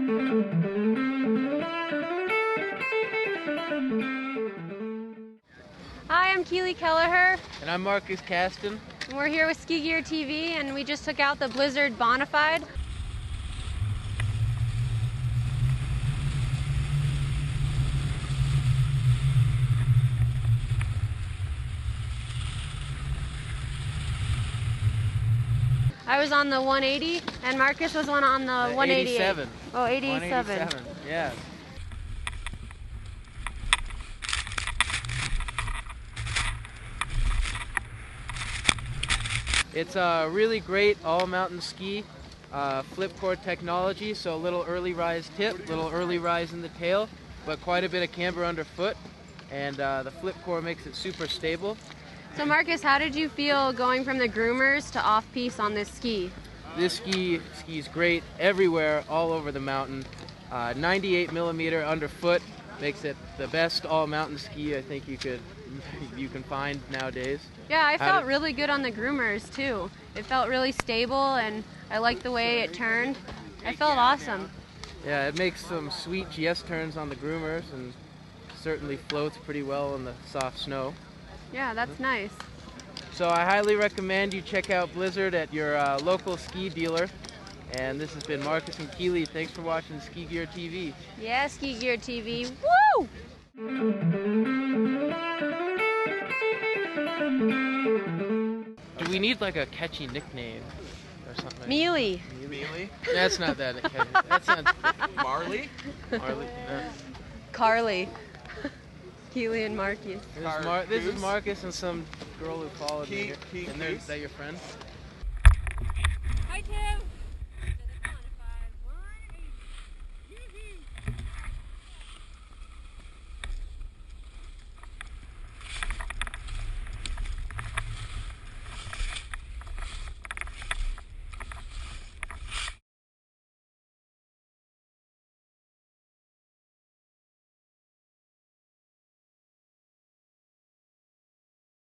Hi, I'm Keely Kelleher. And I'm Marcus Caston. And we're here with SkiGearTV, and we just took out the Blizzard Bonafide. I was on the 180, and Marcus was on the 188. 87. Oh, 87. 187, yeah. It's a really great all-mountain ski, flip core technology, so a little early rise tip, little early rise in the tail, but quite a bit of camber underfoot, and the flip core makes it super stable. So Marcus, how did you feel going from the groomers to off-piste on this ski? This ski's great everywhere, all over the mountain. 98 millimeter underfoot makes it the best all-mountain ski I think you can find nowadays. Yeah, I felt really good on the groomers too. It felt really stable, and I liked the way it turned. I felt awesome. Yeah, it makes some sweet GS turns on the groomers and certainly floats pretty well in the soft snow. Yeah, that's nice. So I highly recommend you check out Blizzard at your local ski dealer. And this has been Marcus and Keely. Thanks for watching SkiGearTV. Yeah, SkiGearTV. Woo! Do we need like a catchy nickname or something? Mealy. Mealy? That's not that catchy. That's not Marley? Marley. Carly. Keely and Marcus. This is Marcus and some girl who followed me. Is that your friend?